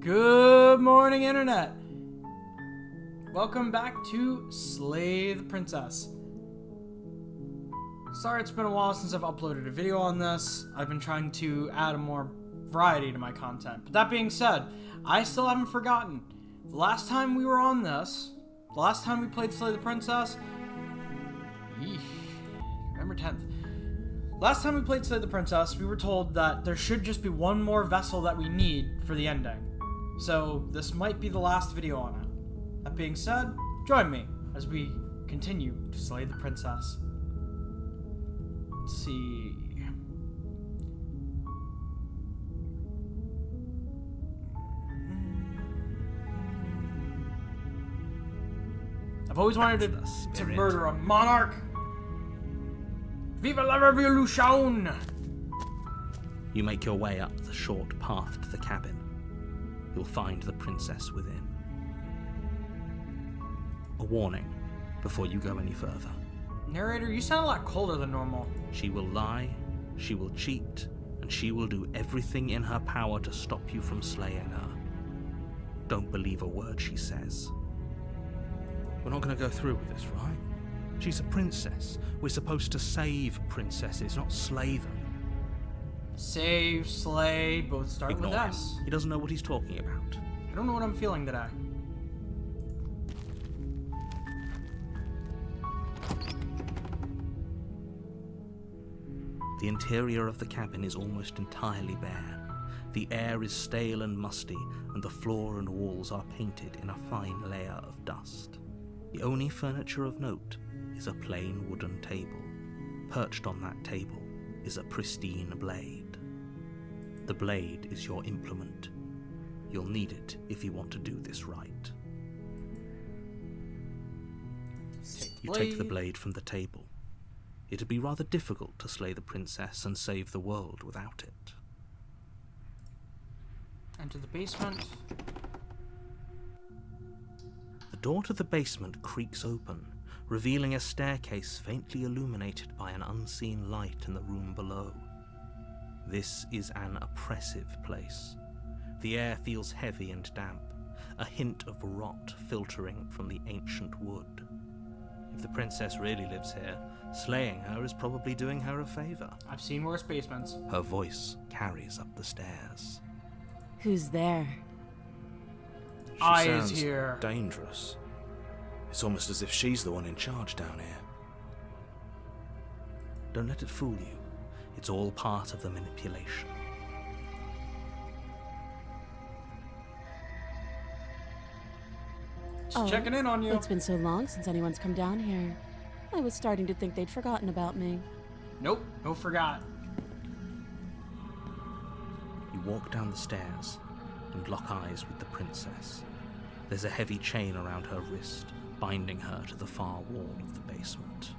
Good morning, Internet! Welcome back to Slay the Princess. Sorry it's been a while since I've uploaded a video on this. I've been trying to add more variety to my content. But that being said, I still haven't forgotten. The last time we were on this, the last time we played Slay the Princess, November 10th. Last time we played Slay the Princess, we were told that there should just be one more vessel that we need for the ending. So this might be the last video on it. That being said, join me as we continue to slay the princess. Let's see. I've always wanted to murder a monarch. Viva la revolution! You make your way up the short path to the cabin. You'll find the princess within. A warning before you go any further. Narrator, you sound a lot colder than normal. She will lie, she will cheat, and she will do everything in her power to stop you from slaying her. Don't believe a word she says. We're not going to go through with this, right? She's a princess. We're supposed to save princesses, not slay them. Save, slay, both start Ignore with him. S. He doesn't know what he's talking about. I don't know what I'm feeling today. The interior of the cabin is almost entirely bare. The air is stale and musty, and the floor and walls are painted in a fine layer of dust. The only furniture of note is a plain wooden table. Perched on that table is a pristine blade. The blade is your implement. You'll need it if you want to do this right. You take the blade from the table. It'd be rather difficult to slay the princess and save the world without it. Enter the basement. The door to the basement creaks open, revealing a staircase faintly illuminated by an unseen light in the room below. This is an oppressive place. The air feels heavy and damp, a hint of rot filtering from the ancient wood. If the princess really lives here, slaying her is probably doing her a favor. I've seen worse basements. Her voice carries up the stairs. Who's there? I She is sounds here. dangerous. It's almost as if she's the one in charge down here. Don't let it fool you. It's all part of the manipulation. Just checking in on you. It's been so long since anyone's come down here. I was starting to think they'd forgotten about me. Nope, no forgot. You walk down the stairs and lock eyes with the princess. There's a heavy chain around her wrist, binding her to the far wall of the basement.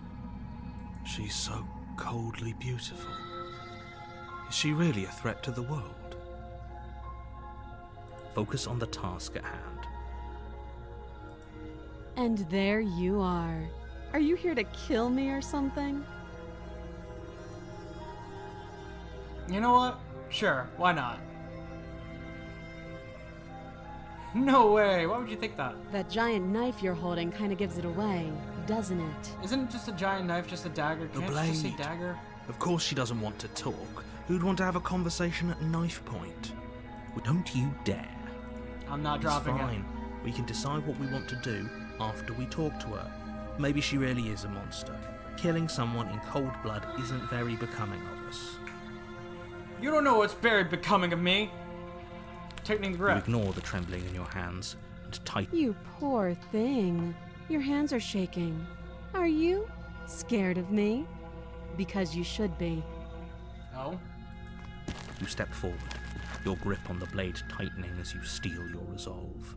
She's so coldly beautiful. Is she really a threat to the world? Focus on the task at hand. And there you are. Are you here to kill me or something? You know what? Sure, why not? No way, why would you think that? That giant knife you're holding kind of gives it away, doesn't it? Isn't just a giant knife just a dagger? The Can't you just say blade. dagger? Of course she doesn't want to talk. Who'd want to have a conversation at knife point? Don't you dare. I'm not It's dropping fine. We can decide what we want to do after we talk to her. Maybe she really is a monster. Killing someone in cold blood isn't very becoming of us. it. You don't know what's very becoming of me. Tightening the You grip. ignore the trembling in your hands and tighten. You poor thing. Your hands are shaking. Are you scared of me? Because you should be. No. You step forward, your grip on the blade tightening as you steel your resolve.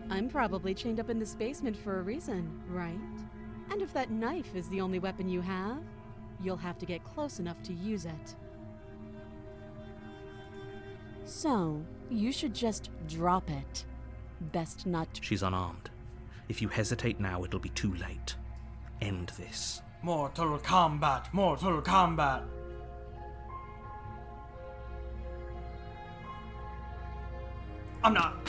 I'm probably chained up in this basement for a reason, right? And if that knife is the only weapon you have, you'll have to get close enough to use it. So, you should just drop it. Best not to. She's unarmed. If you hesitate now, it'll be too late. End this. Mortal Kombat! Mortal Kombat! I'm not. I'm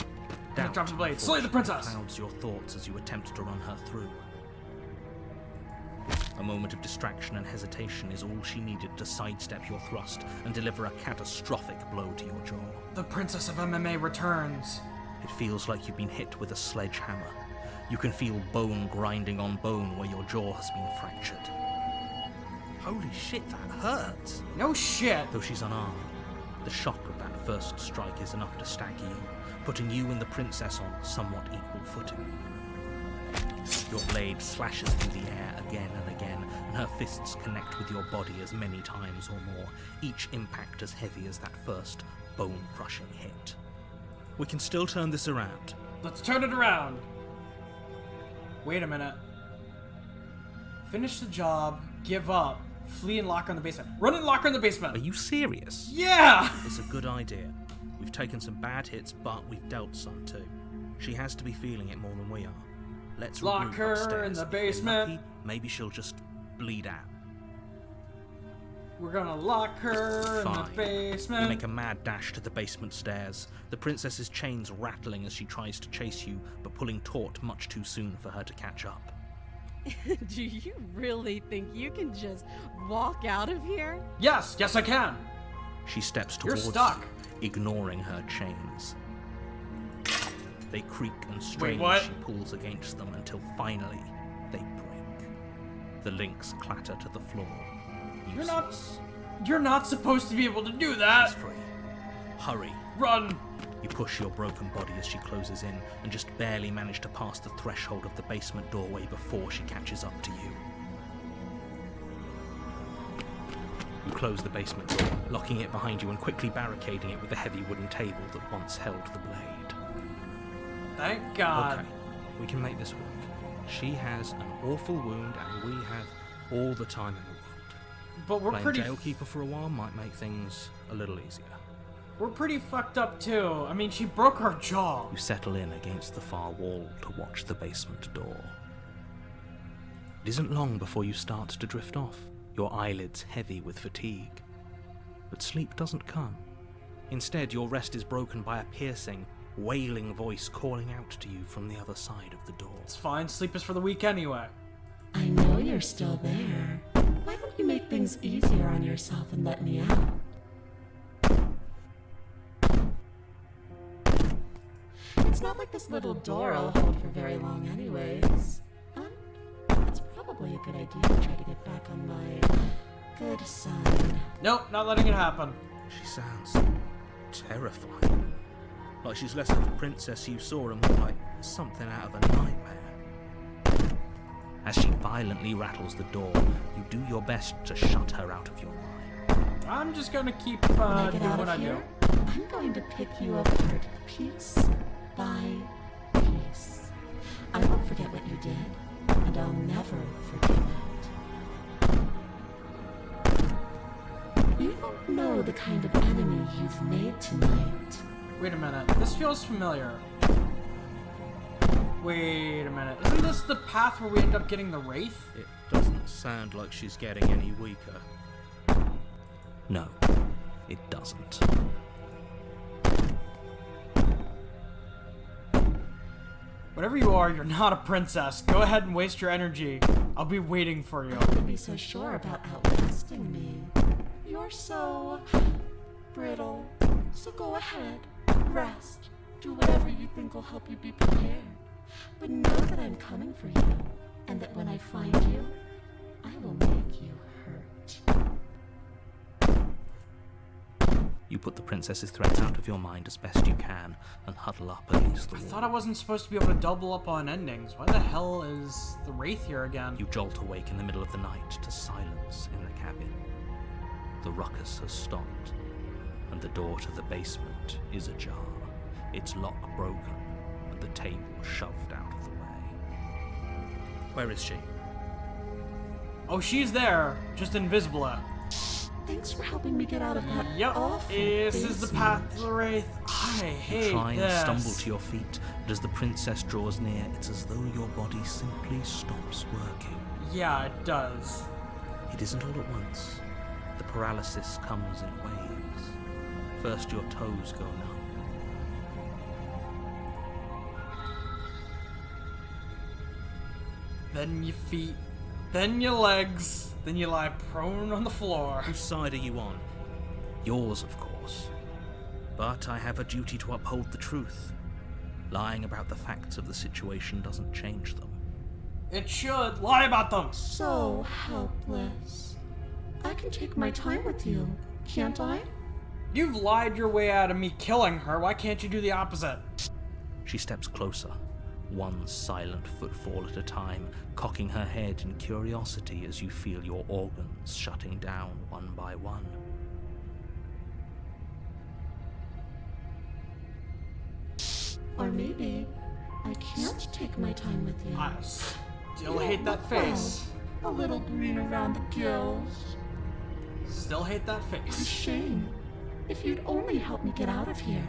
gonna Doubt, drop the blade. Slay the princess! clouds your thoughts as you attempt to run her through. A moment of distraction and hesitation is all she needed to sidestep your thrust and deliver a catastrophic blow to your jaw. The princess of MMA returns. It feels like you've been hit with a sledgehammer. You can feel bone grinding on bone where your jaw has been fractured. Holy shit, that hurts! No shit. Though she's unarmed, the shock of that first strike is enough to stagger you, putting you and the princess on somewhat equal footing. Your blade slashes through the air again and again, and her fists connect with your body as many times or more, each impact as heavy as that first bone-crushing hit. We can still turn this around. Let's turn it around. Wait a minute. Finish the job, give up, flee and lock her in the basement. Run and lock her in the basement. Are you serious? Yeah! It's a good idea. We've taken some bad hits, but we've dealt some too. She has to be feeling it more than we are. Let's Lock regroup her upstairs. in the If we're basement. lucky, maybe she'll just bleed out. We're gonna lock her in the Fine. basement. You make a mad dash to the basement stairs, the princess's chains rattling as she tries to chase you, but pulling taut much too soon for her to catch up. Do you really think you can just walk out of here? Yes, I can. She steps You're towards stuck. you, ignoring her chains. They creak and strain what? as she pulls against them until finally they break. The links clatter to the floor. You're not supposed to be able to do that. She's free. Hurry. Run. You push your broken body as she closes in and just barely manage to pass the threshold of the basement doorway before she catches up to you. You close the basement door, locking it behind you and quickly barricading it with the heavy wooden table that once held the blade. Thank God. Okay, we can make this work. She has an awful wound and we have all the time in the world. But we're Playing pretty jailkeeper for a while might make things a little easier. we're pretty fucked up too. I mean, she broke her jaw. You settle in against the far wall to watch the basement door. It isn't long before you start to drift off, your eyelids heavy with fatigue. But sleep doesn't come. Instead, your rest is broken by a piercing, wailing voice calling out to you from the other side of the door. It's fine. Sleep is for the weak anyway. I know you're still there. Why don't you make things easier on yourself and let me out? It's not like this little door will hold for very long anyways. It's probably a good idea to try to get back on my good side. Nope, not letting it happen. She sounds terrifying. Like she's less of the princess you saw and more like something out of a nightmare. As she violently rattles the door, you do your best to shut her out of your mind. I'm just gonna keep When I get doing out what I of do. here, I'm going to pick you apart piece by piece. I won't forget what you did, and I'll never forgive it. You don't know the kind of enemy you've made tonight. Wait a minute. This feels familiar. Wait a minute. Isn't this the path where we end up getting the Wraith? It doesn't sound like she's getting any weaker. No, it doesn't. Whatever you are, you're not a princess. Go ahead and waste your energy. I'll be waiting for you. How could you be so sure about outlasting me? You're so brittle. So go ahead, rest, do whatever you think will help you be prepared. But know that I'm coming for you, and that when I find you, I will make you hurt. You put the princess's threats out of your mind as best you can and huddle up against the I wall. thought I wasn't supposed to be able to double up on endings. Why the hell is the Wraith here again? You jolt awake in the middle of the night to silence in the cabin. The ruckus has stopped, and the door to the basement is ajar, its lock broken, and the table shoved out of the way. Where is she? Oh, she's there, just invisible at. Thanks for helping me get out of that Yep, awful this is the path to basement. the Wraith. I You hate try and this. stumble to your feet, but as the princess draws near, it's as though your body simply stops working. Yeah, it does. It isn't all at once. The paralysis comes in waves. First your toes go numb, then your feet, then your legs, then you lie prone on the floor. Whose side are you on? Yours, of course. But I have a duty to uphold the truth. Lying about the facts of the situation doesn't change them. It should. Lie about them. So helpless. I can take my time with you, can't I? You've lied your way out of me killing her. Why can't you do the opposite? She steps closer, one silent footfall at a time, cocking her head in curiosity as you feel your organs shutting down one by one. Or maybe I can't take my time with you. I still You hate that look well. face. A little green around the gills. Still hate that A face. shame. If you'd only help me get out of here,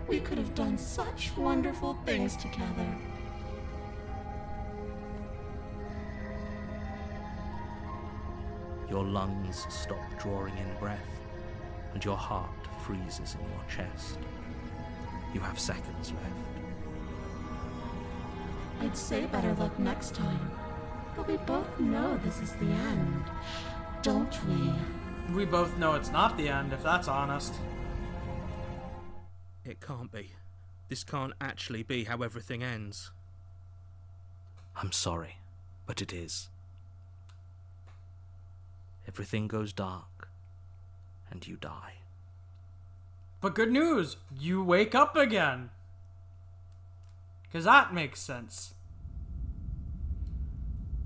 we could have done such wonderful things together. Your lungs stop drawing in breath, and your heart freezes in your chest. You have seconds left. I'd say better luck next time, but we both know this is the end, don't we? We both know it's not the end, if that's honest. It can't be. This can't actually be how everything ends. I'm sorry, but it is. Everything goes dark, and you die. But good news, you wake up again. Because that makes sense.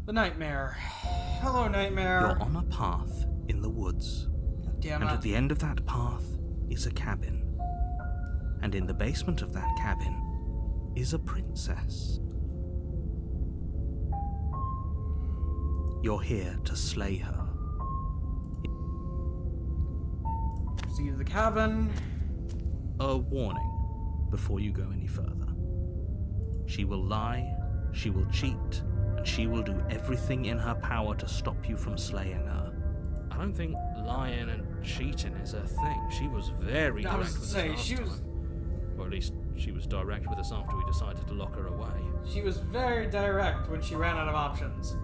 The nightmare. Hello, nightmare. You're on a path in the woods, Damn and it. at the end of that path is a cabin. And in the basement of that cabin is a princess. You're here to slay her. See the cabin. A warning before you go any further. She will lie, she will cheat, and she will do everything in her power to stop you from slaying her. I don't think lying and cheating is her thing. She was very I direct was with to us say, last she was... time. Or at least she was direct with us after we decided to lock her away. She was very direct when she ran out of options.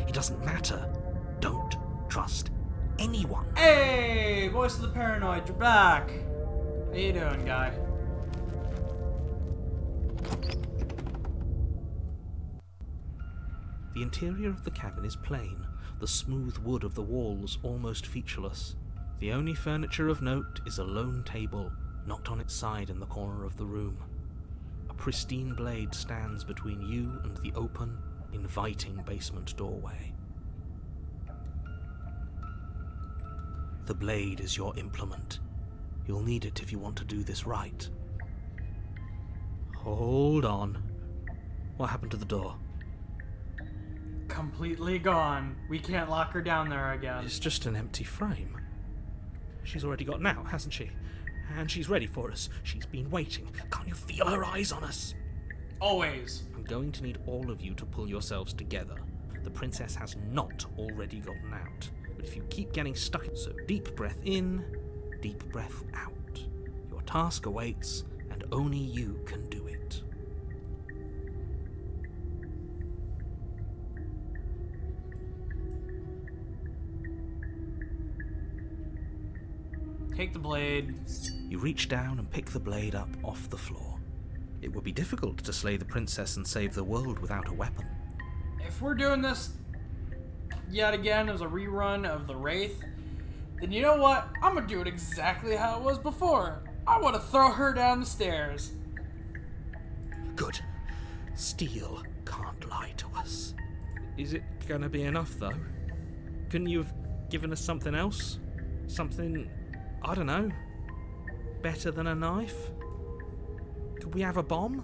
It doesn't matter. Don't trust anyone. Hey, voice of the paranoid, you're back. How you doing, guy? The interior of the cabin is plain, the smooth wood of the walls almost featureless. The only furniture of note is a lone table, knocked on its side in the corner of the room. A pristine blade stands between you and the open, inviting basement doorway. The blade is your implement. You'll need it if you want to do this right. Hold on. What happened to the door? Completely gone. We can't lock her down there again. It's just an empty frame. She's already got out, hasn't she? And she's ready for us. She's been waiting. Can't you feel her eyes on us? Always. I'm going to need all of you to pull yourselves together. The princess has not already gotten out. But if you keep getting stuck, so deep breath in, deep breath out. Your task awaits, and only you can do it. Take the blade. You reach down and pick the blade up off the floor. It would be difficult to slay the princess and save the world without a weapon. If we're doing this yet again as a rerun of the Wraith, then you know what? I'm gonna do it exactly how it was before. I want to throw her down the stairs. Good. Steel can't lie to us. Is it gonna be enough, though? Couldn't you have given us something else? Something, I don't know, better than a knife? Could we have a bomb?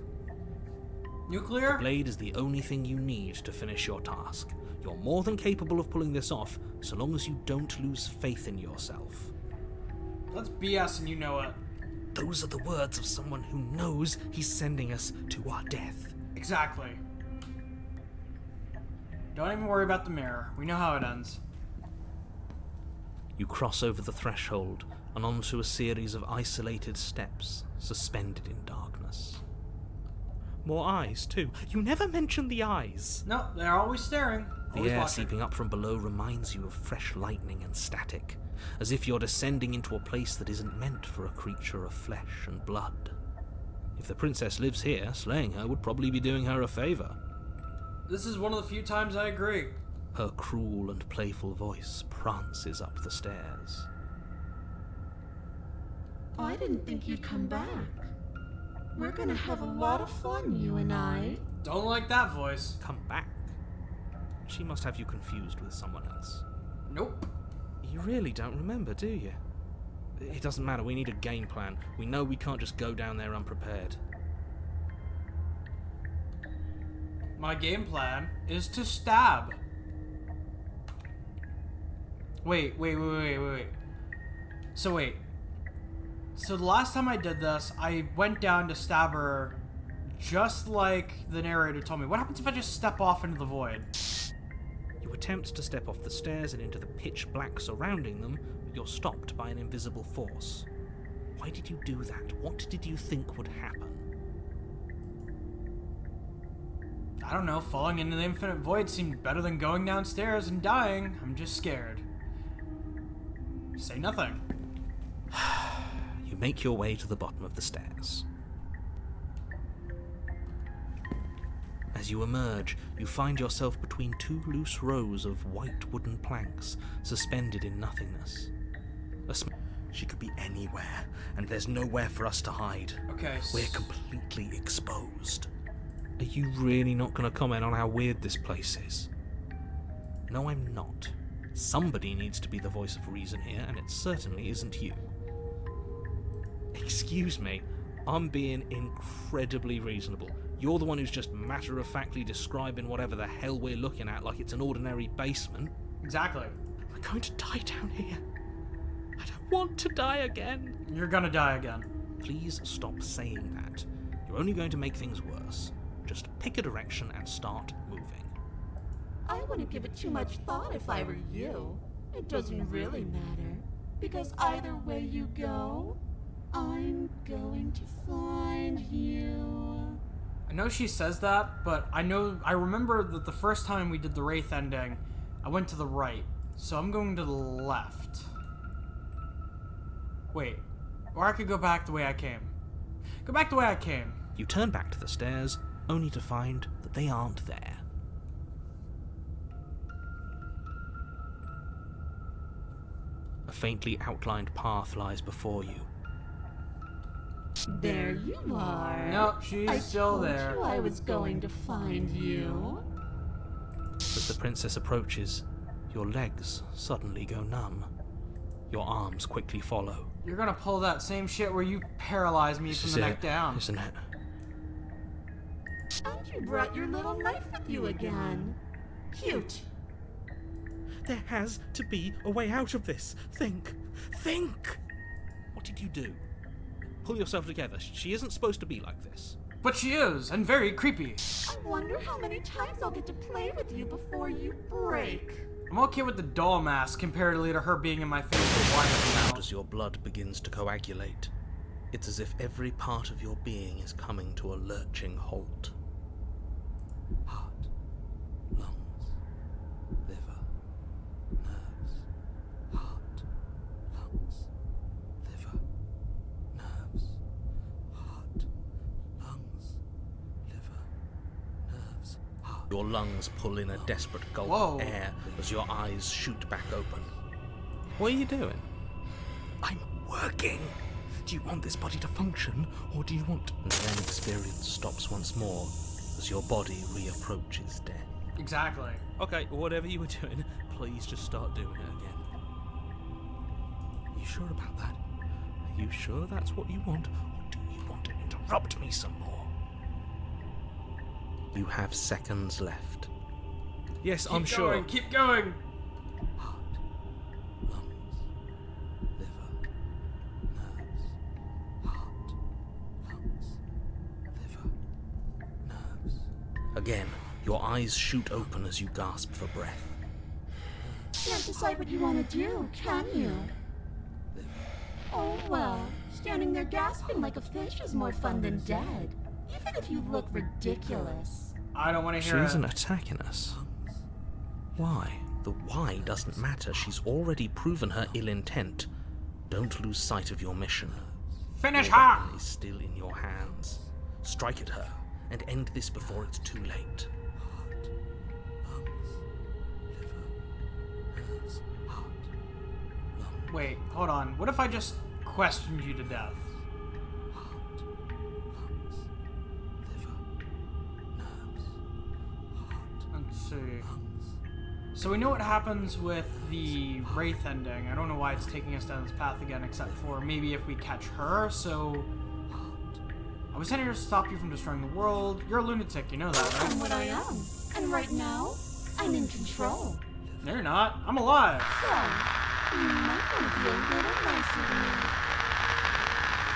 Nuclear? Blade is the only thing you need to finish your task. You're more than capable of pulling this off, so long as you don't lose faith in yourself. That's BS and you know it. Those are the words of someone who knows he's sending us to our death. Exactly. Don't even worry about the mirror. We know how it ends. You cross over the threshold and onto a series of isolated steps suspended in darkness. More eyes, too. You never mentioned the eyes. No, they're always staring. The Always air watching. seeping up from below reminds you of fresh lightning and static, as if you're descending into a place that isn't meant for a creature of flesh and blood. If the princess lives here, slaying her would probably be doing her a favor. This is one of the few times I agree. Her cruel and playful voice prances up the stairs. I didn't think you'd come back. We're gonna have a lot of fun, you and I. Don't like that voice. Come back. She must have you confused with someone else. Nope. You really don't remember, do you? It doesn't matter, we need a game plan. We know we can't just go down there unprepared. My game plan is to stab. Wait. So wait. So the last time I did this, I went down to stab her just like the narrator told me. What happens if I just step off into the void? You attempt to step off the stairs and into the pitch black surrounding them, but you're stopped by an invisible force. Why did you do that? What did you think would happen? I don't know, falling into the infinite void seemed better than going downstairs and dying. I'm just scared. Say nothing. You make your way to the bottom of the stairs. As you emerge, you find yourself between two loose rows of white wooden planks, suspended in nothingness. She could be anywhere, and there's nowhere for us to hide. Okay. We're completely exposed. Are you really not going to comment on how weird this place is? No, I'm not. Somebody needs to be the voice of reason here, and it certainly isn't you. Excuse me, I'm being incredibly reasonable. You're the one who's just matter-of-factly describing whatever the hell we're looking at like it's an ordinary basement. Exactly. We're going to die down here. I don't want to die again. You're gonna die again. Please stop saying that. You're only going to make things worse. Just pick a direction and start moving. I wouldn't give it too much thought if I were you. It doesn't really matter, because either way you go, I'm going to find you. I know she says that, but I remember that the first time we did the Wraith ending, I went to the right. So I'm going to the left. Wait. Or I could go back the way I came. Go back the way I came. You turn back to the stairs, only to find that they aren't there. A faintly outlined path lies before you. There you are. Nope, she's still told there. you I was going to find you. As the princess approaches, your legs suddenly go numb. Your arms quickly follow. You're gonna pull that same shit where you paralyze me from the neck down. Isn't it? And you brought your little knife with you again. Cute. There has to be a way out of this. Think. What did you do? Pull yourself together. She isn't supposed to be like this. But she is, and very creepy. I wonder how many times I'll get to play with you before you break. I'm okay with the doll mask comparatively to her being in my face with wine in her mouth. As your blood begins to coagulate, it's as if every part of your being is coming to a lurching halt. Heart, lungs, liver, nerves. Heart, lungs, liver, nerves. Heart, lungs, liver, nerves. Heart. Your lungs pull in a desperate gulp of air as your eyes shoot back open. What are you doing? I'm working! Do you want this body to function, or do you want... And then experience stops once more, as your body reapproaches death. Exactly. Okay, whatever you were doing, please just start doing it again. You sure about that? Are you sure that's what you want, or do you want to interrupt me some more? You have seconds left. Yes, I'm sure. Keep going. Heart, lungs, liver, nerves. Heart, lungs, liver, nerves. Again, your eyes shoot open as you gasp for breath. Can't decide what you want to do, can you? Liver. Oh well, standing there gasping like a fish is more fun than dead. even if you look ridiculous. I don't want to She hear isn't it. attacking us. Why? The why doesn't matter. She's already proven her ill intent. Don't lose sight of your mission. Finish Your her! weapon is still in your hands. Strike at her and end this before it's too late. Wait, hold on. What if I just questioned you to death? Let's see. So we know what happens with the Wraith ending. I don't know why it's taking us down this path again, except for maybe if we catch her, so... I was sent here to stop you from destroying the world. You're a lunatic, you know that, I'm right? what I am. And right now, I'm in control. No, you're not. I'm alive. So, you might want to be a little nicer to me.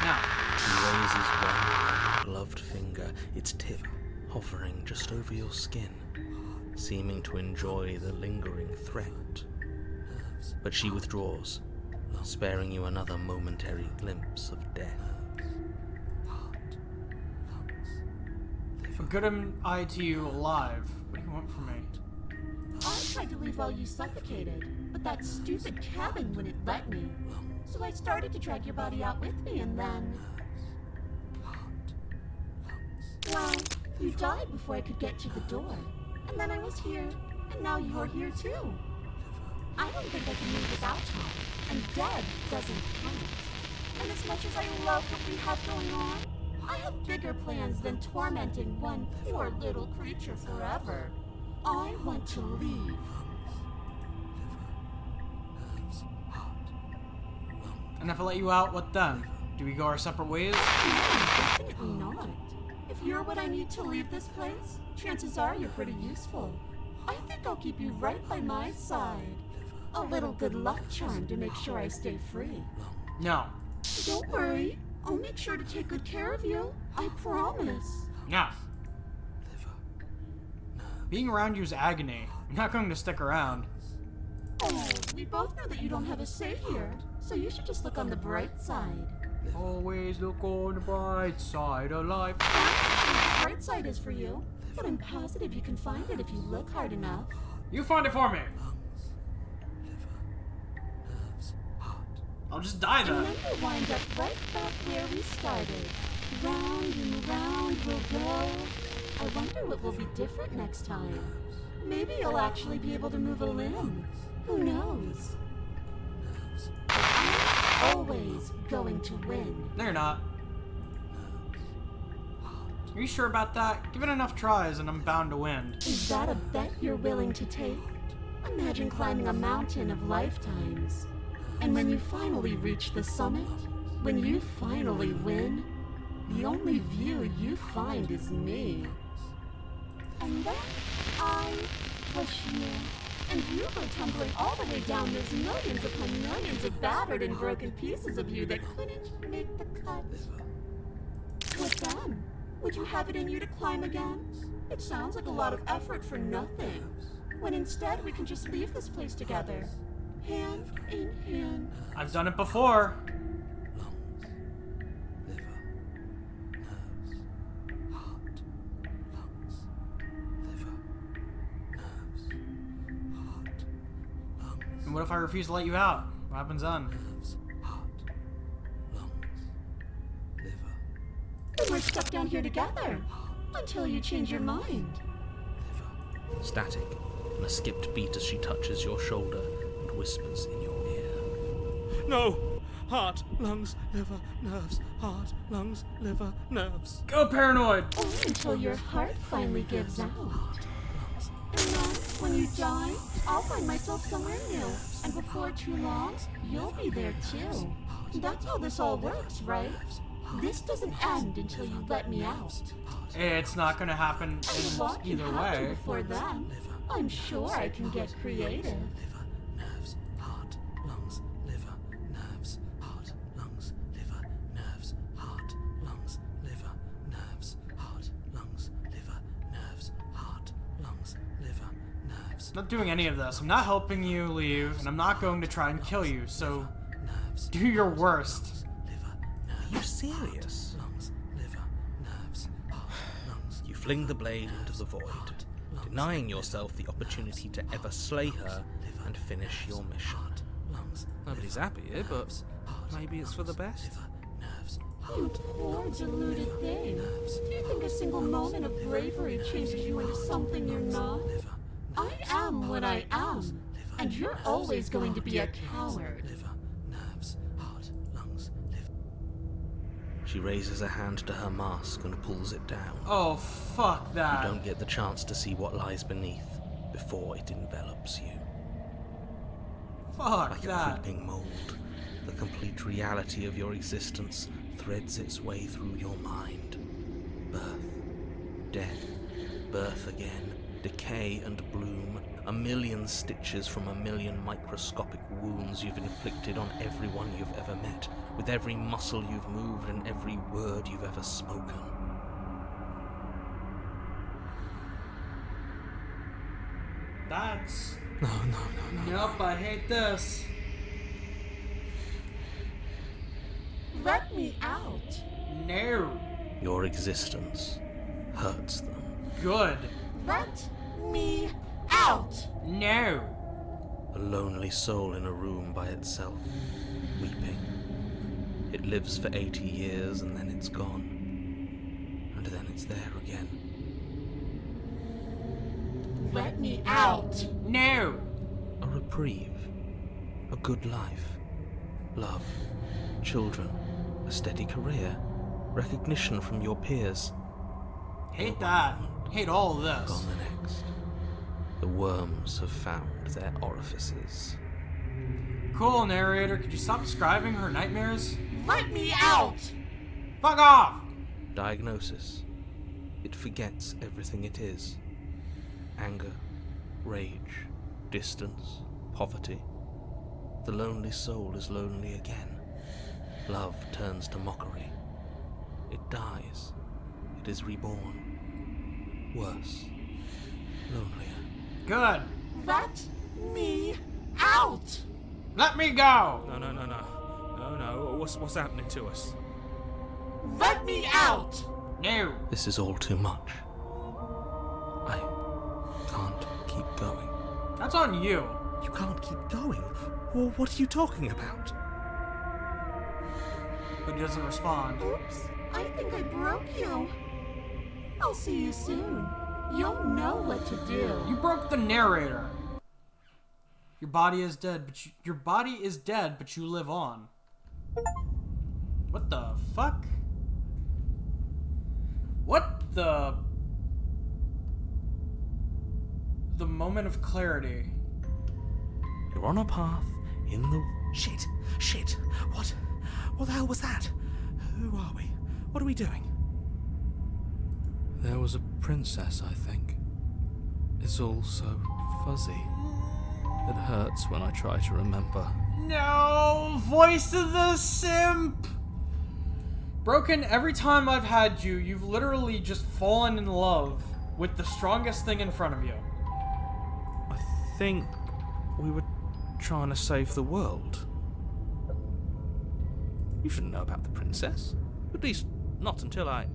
Now, She raises one ungloved finger, its tip hovering just over your skin, seeming to enjoy the lingering threat. But she withdraws, sparing you another momentary glimpse of death. for good am I to you alive. What do you want from me? I tried to leave while you suffocated, but that stupid cabin wouldn't let me. So I started to drag your body out with me, and then... Well, you died before I could get to the door. And then I was here, and now you're here too. I don't think I can live without you, and dead doesn't count. And as much as I love what we have going on, I have bigger plans than tormenting one poor little creature forever. I want to leave. And if I let you out, what then? Do we go our separate ways? No, definitely not. If you're what I need to leave this place, chances are you're pretty useful. I think I'll keep you right by my side. A little good luck charm to make sure I stay free. No. Don't worry, I'll make sure to take good care of you. I promise. No. Being around you is agony. I'm not going to stick around. Oh, we both know that you don't have a say here, so you should just look on the bright side. Always look on the bright side of life. That's what the bright side is for you, but I'm positive you can find it if you look hard enough. You find it for me. I'll just die And then. then we'll wind up right back where we started. Round and round we'll go. I wonder what will be different next time. Maybe you'll actually be able to move a limb. Who knows? But I'm always going to win. No, you're not. Are you sure about that? Give it enough tries and I'm bound to win. Is that a bet you're willing to take? Imagine climbing a mountain of lifetimes. And when you finally reach the summit, when you finally win, the only view you find is me. And then I push you, and you go tumbling all the way down those millions upon millions of battered and broken pieces of you that couldn't make the cut. What then? Would you have it in you to climb again? It sounds like a lot of effort for nothing, when instead we can just leave this place together, hand in hand. I've done it before. And what if I refuse to let you out? What happens then? Then we're stuck down here together, until you change your mind. Static, and a skipped beat as she touches your shoulder and whispers in your ear. No! Heart, lungs, liver, nerves. Heart, lungs, liver, nerves. Go paranoid! Only until your heart finally gives out. And then, when you die, I'll find myself somewhere new. And before too long, you'll be there too. That's how this all works, right? This doesn't end until you let me out. It's not gonna happen And a lot in can either happen way. before then. I'm sure I can get creative. Nerves, heart, lungs, liver, nerves, heart, lungs, liver, nerves, heart, lungs, liver, nerves, heart, lungs, liver, nerves, heart, lungs, liver, nerves. I'm not doing any of this. I'm not helping you leave, and I'm not going to try and kill you, so do your worst. Are you serious? Lungs, liver, nerves, heart, fling the blade into the void, denying yourself the opportunity to ever slay her and finish your mission. Nobody's happy here, but maybe it's for the best. You poor deluded thing. Do you think a single moment of bravery changes you into something you're not? I am what I am, and you're always going to be a coward. She raises a hand to her mask and pulls it down. Oh, fuck that. You don't get the chance to see what lies beneath before it envelops you. Fuck Like that. a creeping mold, the complete reality of your existence threads its way through your mind. Birth, death, birth again, decay and bloom, a million stitches from a million microscopic wounds you've inflicted on everyone you've ever met, with every muscle you've moved and every word you've ever spoken. That's... No. Nope, I hate this. Let me out. No. Your existence hurts them. Good. Let me out. No. A lonely soul in a room by itself, weeping. It lives for 80 years and then it's gone. And then it's there again. Let me out. No. A reprieve. A good life. Love. Children. A steady career. Recognition from your peers. Hate that. Hate all of this. Gone the next. The worms have found their orifices. Cool, narrator. Could you stop describing her nightmares? Let me out. Fuck off! Diagnosis. It forgets everything it is. Anger, rage, distance, poverty. The lonely soul is lonely again. Love turns to mockery. It dies. It is reborn. Worse. Lonelier. Good. Let me out. Let me go! No. What's happening to us? Let me out. No. This is all too much. I can't keep going. That's on you. You can't keep going? Well, what are you talking about? But he doesn't respond. Oops, I think I broke you. I'll see you soon. You'll know what to do. You broke the narrator. Your body is dead, but you live on. What the fuck? What the... The moment of clarity. You're on a path in the... Shit! What the hell was that? Who are we? What are we doing? There was a princess, I think. It's all so fuzzy. It hurts when I try to remember. No! Voice of the simp! Broken, every time I've had you, you've literally just fallen in love with the strongest thing in front of you. I think we were trying to save the world. You shouldn't know about the princess. At least, not until I...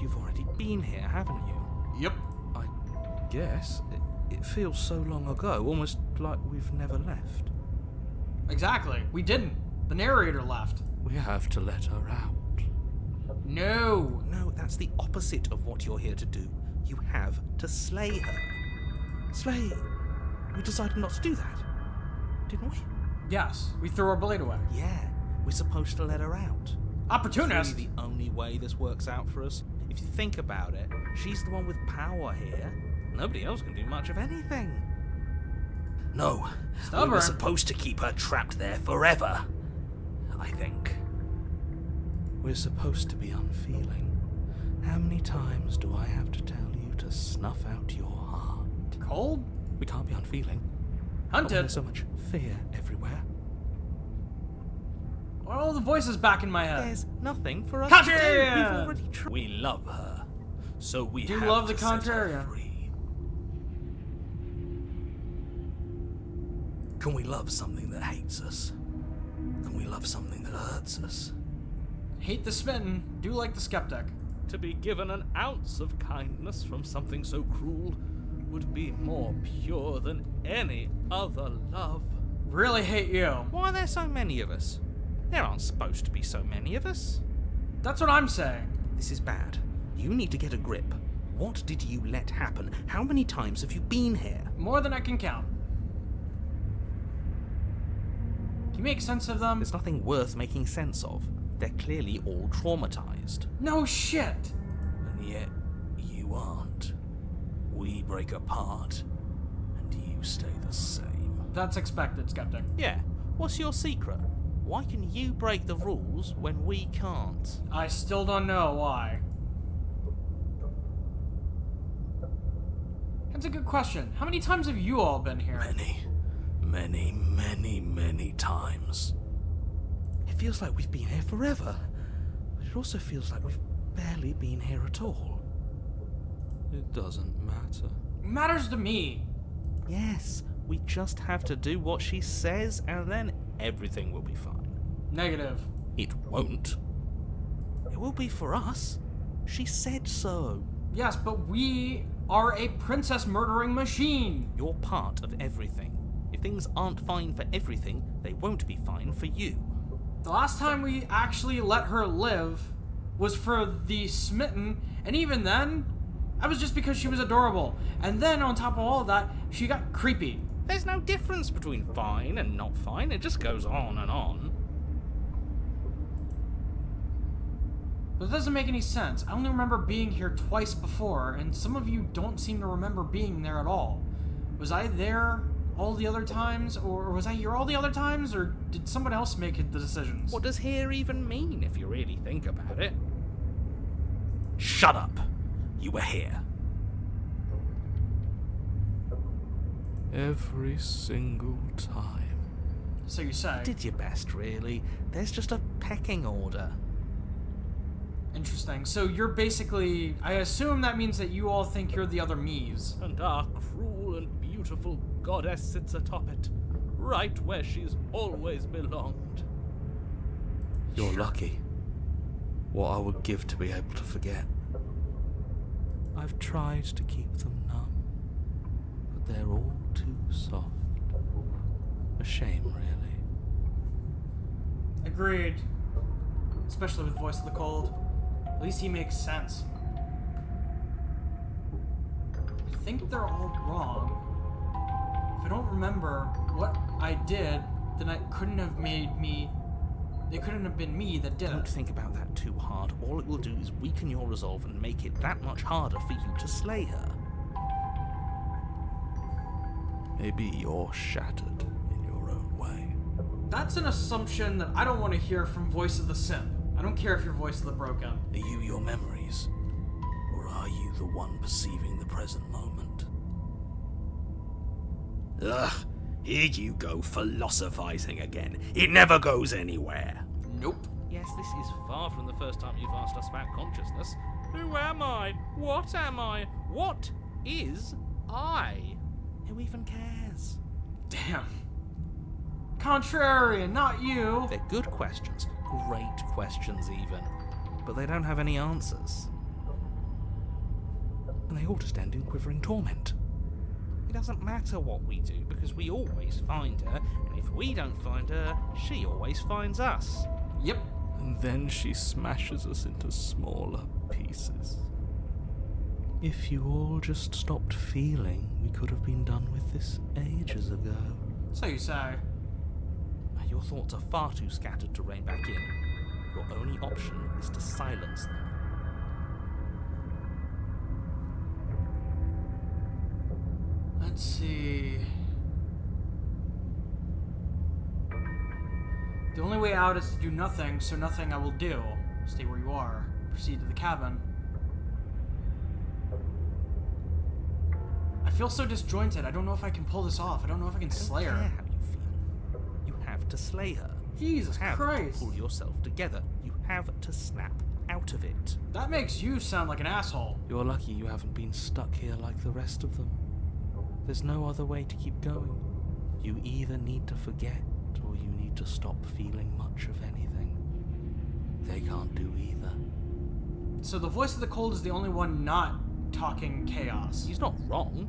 You've already been here, haven't you? Yep. I guess. It feels so long ago, almost like we've never left. Exactly. We didn't. The narrator left. We have to let her out. No. No, that's the opposite of what you're here to do. You have to slay her. Slay. We decided not to do that, didn't we? Yes, we threw our blade away. Yeah, we're supposed to let her out. Opportunist. It's really the only way this works out for us. If you think about it, she's the one with power here. Nobody else can do much of anything. No, Stubborn. we were supposed to keep her trapped there forever. I think. We're supposed to be unfeeling. How many times do I have to tell you to snuff out your heart? Cold? We can't be unfeeling. Not when Hunted. there's so much fear everywhere. What are all the voices back in my head? There's nothing for us Contrarian! to do. We've already tried. We love her, so we Do you have love to the set her Contrarian? free. Can we love something that hates us? Can we love something that hurts us? Hate the smitten, do like the skeptic. To be given an ounce of kindness from something so cruel would be more pure than any other love. Really hate you. Why are there so many of us? There aren't supposed to be so many of us. That's what I'm saying. This is bad. You need to get a grip. What did you let happen? How many times have you been here? More than I can count. Can you make sense of them? There's nothing worth making sense of. They're clearly all traumatized. No shit. And yet, you aren't. We break apart, and you stay the same. That's expected, Skeptic. Yeah, what's your secret? Why can you break the rules when we can't? I still don't know why. That's a good question. How many times have you all been here? Many times. It feels like we've been here forever, but it also feels like we've barely been here at all. It doesn't matter. It matters to me. Yes, we just have to do what she says and then everything will be fine. Negative. It won't. It will be for us. She said so. Yes, but we are a princess murdering machine. You're part of everything. If things aren't fine for everything, they won't be fine for you. The last time we actually let her live was for the smitten, and even then, that was just because she was adorable. And then on top of all of that, she got creepy. There's no difference between fine and not fine, it just goes on and on. But it doesn't make any sense. I only remember being here twice before, and some of you don't seem to remember being there at all. Was I there all the other times, or was I here all the other times, or did someone else make the decisions? What does here even mean if you really think about it? Shut up! You were here. Every single time. So you say. Did your best, really. There's just a pecking order. Interesting. So you're basically... I assume that means that you all think you're the other me's. And our cruel and beautiful goddess sits atop it, right where she's always belonged. You're lucky. What I would give to be able to forget. I've tried to keep them numb, but they're all too soft. A shame, really. Agreed. Especially with Voice of the Cold. At least he makes sense. I think they're all wrong. If I don't remember what I did, then it couldn't have made me... It couldn't have been me that did Don't it. think about that too hard. All it will do is weaken your resolve and make it that much harder for you to slay her. Maybe you're shattered in your own way. That's an assumption that I don't want to hear from Voice of the Simp. I don't care if you're Voice of the Broken. Are you your memories? Or are you the one perceiving the present moment? Ugh, here you go philosophizing again. It never goes anywhere. Nope. Yes, this is far from the first time you've asked us about consciousness. Who am I? What am I? What is I? Who even cares? Damn. Contrarian, not you. They're good questions. Great questions, even. But they don't have any answers. And they all just end in quivering torment. It doesn't matter what we do because we always find her, and if we don't find her, she always finds us. Yep. And then she smashes us into smaller pieces. If you all just stopped feeling, we could have been done with this ages ago. So you say. Your thoughts are far too scattered to rein back in. Your only option is to silence them. Let's see. The only way out is to do nothing, so nothing I will do. Stay where you are. Proceed to the cabin. I feel so disjointed. I don't know if I can pull this off. I don't know if I can slay I don't her. care how you feel. You have to slay her. Jesus You have Christ. to pull yourself together. You have to snap out of it. That makes you sound like an asshole. You're lucky you haven't been stuck here like the rest of them. There's no other way to keep going. You either need to forget, or you need to stop feeling much of anything. They can't do either. So the voice of the cold is the only one not talking chaos. He's not wrong.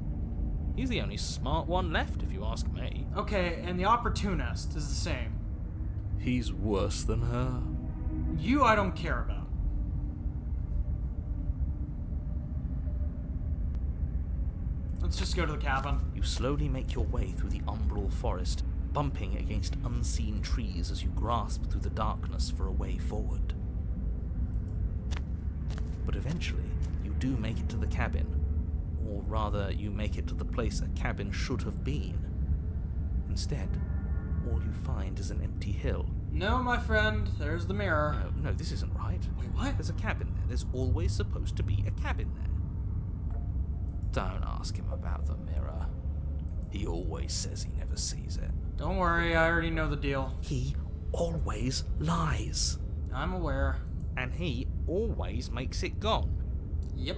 He's the only smart one left, if you ask me. Okay, and the opportunist is the same. He's worse than her. You I don't care about. Let's just go to the cabin. You slowly make your way through the umbral forest, bumping against unseen trees as you grasp through the darkness for a way forward. But eventually, you do make it to the cabin. Or rather, you make it to the place a cabin should have been. Instead, all you find is an empty hill. No, my friend, there's the mirror. No, this isn't right. Wait, what? There's a cabin there. There's always supposed to be a cabin there. Don't ask him about the mirror. He always says he never sees it. Don't worry, I already know the deal. He always lies. I'm aware. And he always makes it gone. Yep.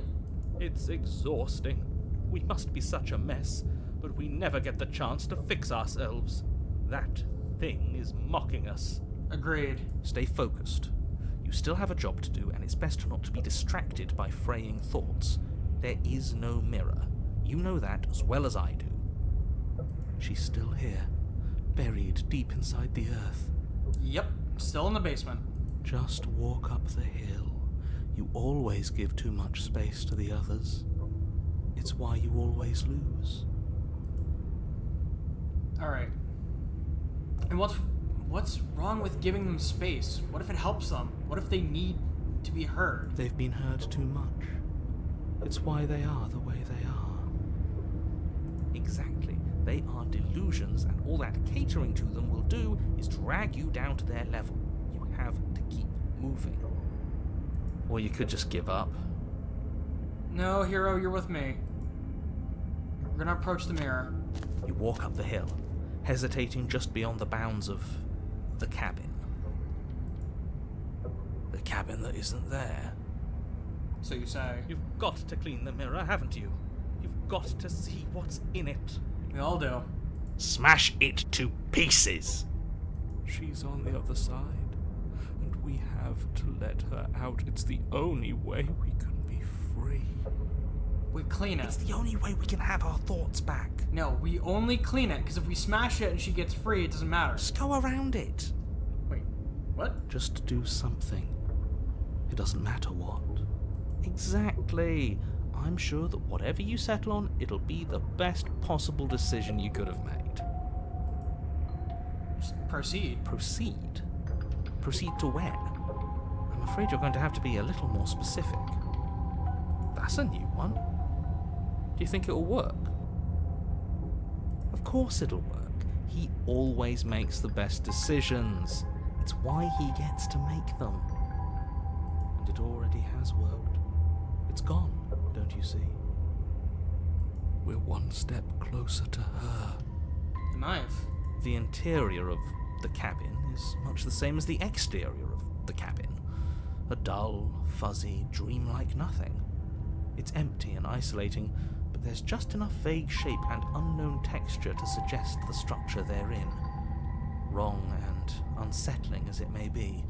It's exhausting. We must be such a mess, but we never get the chance to fix ourselves. That thing is mocking us. Agreed. Stay focused. You still have a job to do, and it's best not to be distracted by fraying thoughts. There is no mirror. You know that as well as I do. She's still here, buried deep inside the earth. Yep, still in the basement. Just walk up the hill. You always give too much space to the others. It's why you always lose. Alright. And what's wrong with giving them space? What if it helps them? What if they need to be heard? They've been heard too much. It's why they are the way they are. Exactly. They are delusions, and all that catering to them will do is drag you down to their level. You have to keep moving. Or you could just give up. No, hero, you're with me. We're gonna approach the mirror. You walk up the hill, hesitating just beyond the bounds of the cabin. The cabin that isn't there. So you say. You've got to clean the mirror, haven't you? You've got to see what's in it. We all do. Smash it to pieces! She's on the other side, and we have to let her out. It's the only way we can be free. We clean it. It's the only way we can have our thoughts back. No, we only clean it, because if we smash it and she gets free, it doesn't matter. Just go around it. Wait, what? Just do something. It doesn't matter what. Exactly. I'm sure that whatever you settle on, it'll be the best possible decision you could have made. Just proceed. Proceed? Proceed to where? I'm afraid you're going to have to be a little more specific. That's a new one. Do you think it'll work? Of course it'll work. He always makes the best decisions. It's why he gets to make them. And it already has worked. It's gone, don't you see? We're one step closer to her. The knife. The interior of the cabin is much the same as the exterior of the cabin. A dull, fuzzy, dreamlike nothing. It's empty and isolating, but there's just enough vague shape and unknown texture to suggest the structure therein. Wrong and unsettling as it may be.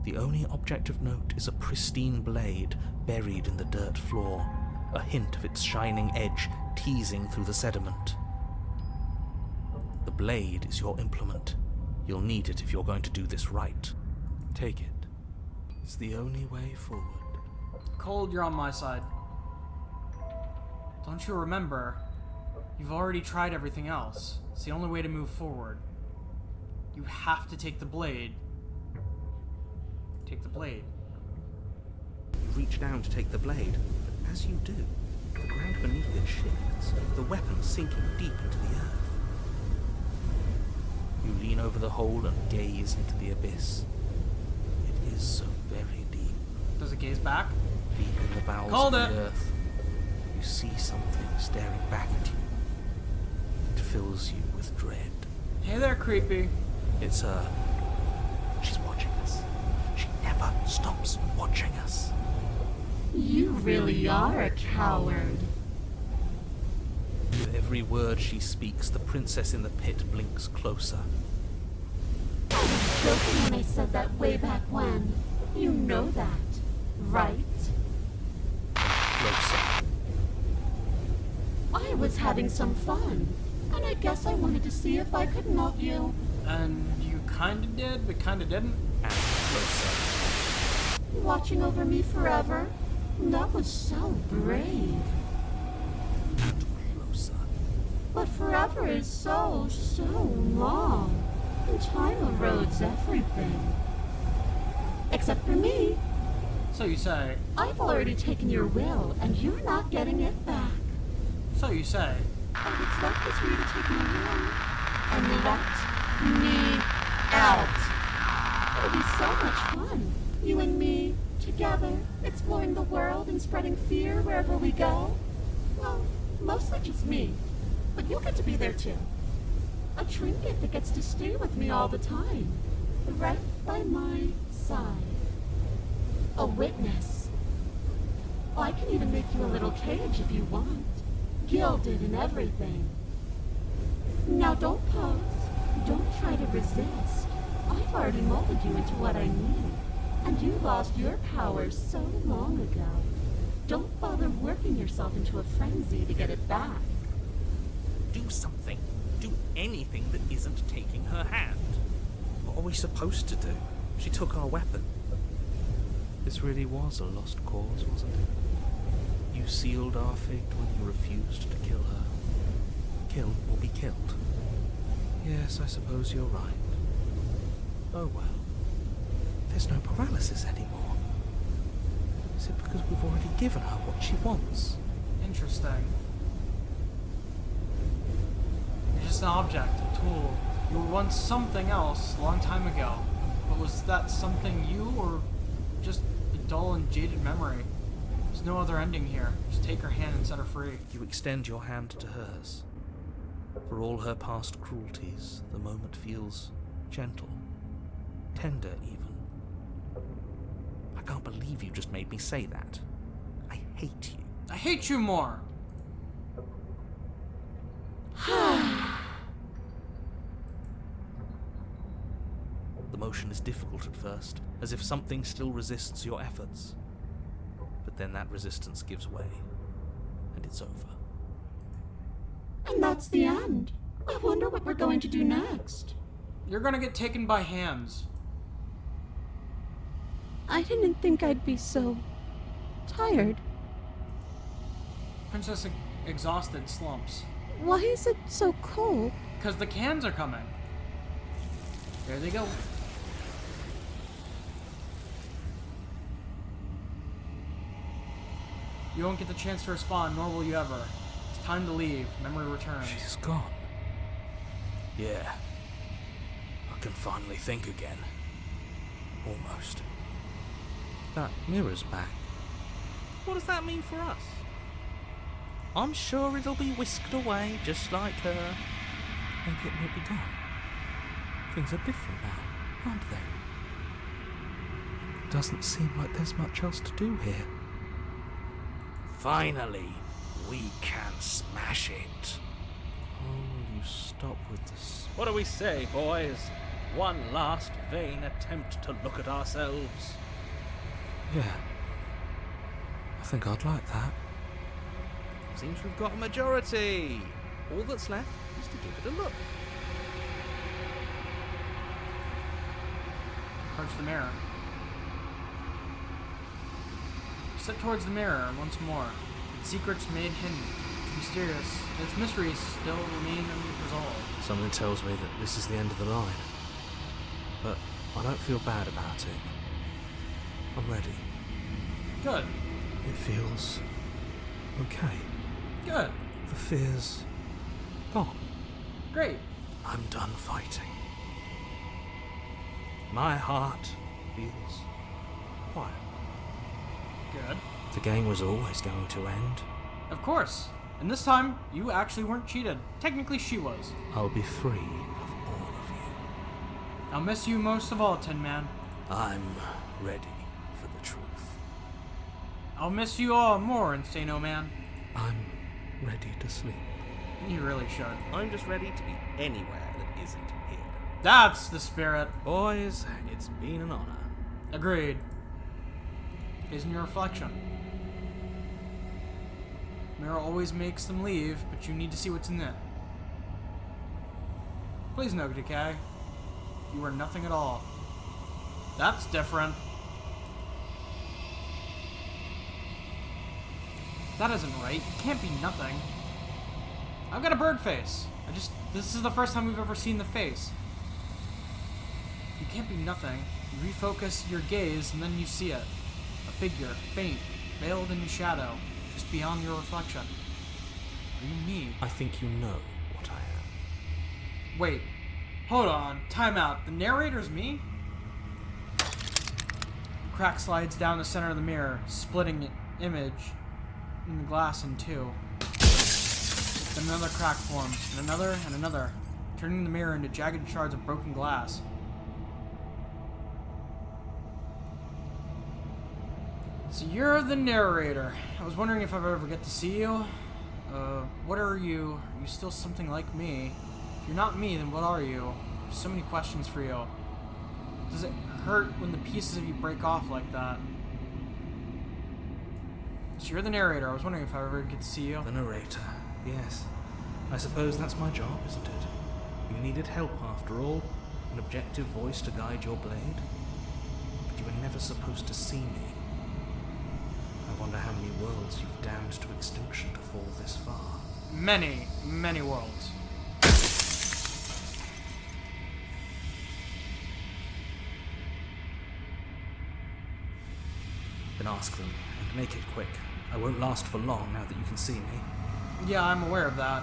The only object of note is a pristine blade buried in the dirt floor, a hint of its shining edge teasing through the sediment. The blade is your implement. You'll need it if you're going to do this right. Take it. It's the only way forward. Cold, you're on my side. Don't you remember? You've already tried everything else. It's the only way to move forward. You have to take the blade. Take the blade. You reach down to take the blade, but as you do, the ground beneath it shifts, the weapon sinking deep into the earth. You lean over the hole and gaze into the abyss. It is so very deep. Does it gaze back? Deep in the bowels Called of the it. earth, you see something staring back at you. It fills you with dread. Hey there, creepy. It's her. She's watching us. She never stops watching us. You really are a coward. With every word she speaks, the princess in the pit blinks closer. I was joking when I said that way back when. You know that. right? Closer. I was having some fun, and I guess I wanted to see if I could melt you. And you kinda did, but kinda didn't. And closer. Watching over me forever? That was so brave. And closer. But forever is so long. And time erodes everything. Except for me. So you say. I've already taken your will, and you're not getting it back. So you say. All that's left is for you to take me away and let me out. It'll be so much fun. You and me, together, exploring the world and spreading fear wherever we go. Well, mostly just me. But you'll get to be there too. A trinket that gets to stay with me all the time. Right by my side. A witness. I can even make you a little cage if you want. Gilded and everything. Now don't pose. Don't try to resist. I've already molded you into what I need. And you lost your powers so long ago. Don't bother working yourself into a frenzy to get it back. Do something. Do anything that isn't taking her hand. What are we supposed to do? She took our weapon. This really was a lost cause, wasn't it? You sealed our fate when you refused to kill her. Kill or be killed. Yes, I suppose you're right. Oh well. There's no paralysis anymore. Is it because we've already given her what she wants? Interesting. You're just an object, a tool. You were once something else a long time ago. But was that something you, or just a dull and jaded memory? There's no other ending here. Just take her hand and set her free. You extend your hand to hers. For all her past cruelties, the moment feels gentle, tender even. I can't believe you just made me say that. I hate you. I hate you more! The motion is difficult at first, as if something still resists your efforts. But then that resistance gives way, and it's over. And that's the end. I wonder what we're going to do next. You're gonna get taken by hands. I didn't think I'd be so tired. Princess exhausted slumps. Why is it so cold? Because the cans are coming. There they go. You won't get the chance to respond, nor will you ever. It's time to leave. Memory returns. She's gone. Yeah. I can finally think again. Almost. That mirror's back. What does that mean for us? I'm sure it'll be whisked away, just like her. Maybe it won't be gone. Things are different now, aren't they? Doesn't seem like there's much else to do here. Finally, we can smash it. Oh, will you stop with this? What do we say, boys? One last vain attempt to look at ourselves. Yeah. I think I'd like that. Seems we've got a majority. All that's left is to give it a look. Approach the mirror. Step towards the mirror once more. Its secrets made hidden. It's mysterious. Its mysteries still remain unresolved. Something tells me that this is the end of the line. But I don't feel bad about it. I'm ready. Good. It feels okay. Good. The fear's gone. Great. I'm done fighting. My heart feels quiet. Good. The game was always going to end. Of course. And this time, you actually weren't cheated. Technically, she was. I'll be free of all of you. I'll miss you most of all, Tin Man. I'm ready for the truth. I'll miss you all more, Insano Man. I'm ready to sleep. You really should. I'm just ready to be anywhere that isn't here. That's the spirit. Boys, it's been an honor. Agreed. isn't your reflection. Mirror always makes them leave, but you need to see what's in it. Please no decay. You are nothing at all. That's different. That isn't right. It can't be nothing. I've got a bird face. This is the first time we've ever seen the face. You can't be nothing. You refocus your gaze and then you see it. A figure, faint, veiled in shadow, just beyond your reflection. Are you me? I think you know what I am. Wait. Hold on. Time out. The narrator's me? Crack slides down the center of the mirror, splitting an image in the glass in two. Then another crack forms, and another, turning the mirror into jagged shards of broken glass. So you're the narrator. I was wondering if I would ever get to see you. What are you? Are you still something like me? If you're not me, then what are you? There's so many questions for you. Does it hurt when the pieces of you break off like that? So you're the narrator. I was wondering if I ever get to see you. The narrator, yes. I suppose that's my job, isn't it? You needed help after all. An objective voice to guide your blade. But you were never supposed to see me. I wonder how many worlds you've damned to extinction to fall this far. Many, many worlds. Then ask them, and make it quick. I won't last for long now that you can see me. Yeah, I'm aware of that.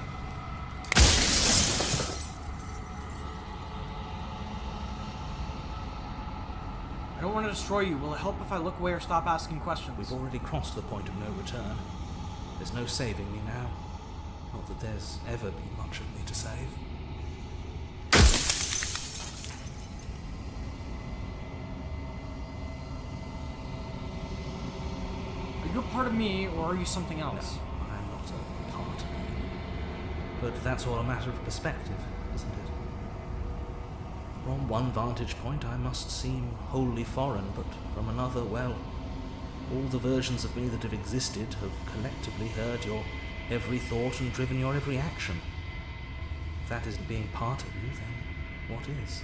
I don't want to destroy you. Will it help if I look away or stop asking questions? We've already crossed the point of no return. There's no saving me now. Not that there's ever been much of me to save. Are you a part of me, or are you something else? No, I'm not a part of you. But that's all a matter of perspective, isn't it? From one vantage point I must seem wholly foreign, but from another, well, all the versions of me that have existed have collectively heard your every thought and driven your every action. If that isn't being part of you, then what is?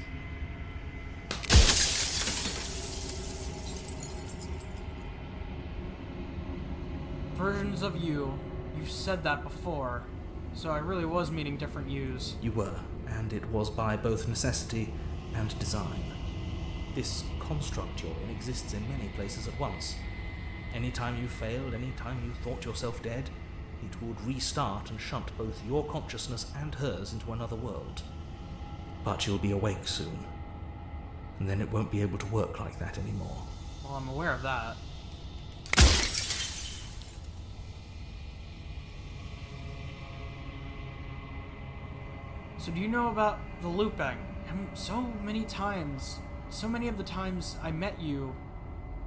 Versions of you. You've said that before. So I really was meeting different yous. You were, and it was by both necessity and design. This construct you're in exists in many places at once. Anytime you failed, anytime you thought yourself dead, it would restart and shunt both your consciousness and hers into another world. But you'll be awake soon, and then it won't be able to work like that anymore. Well, I'm aware of that. So do you know about the looping? So many times, so many of the times I met you,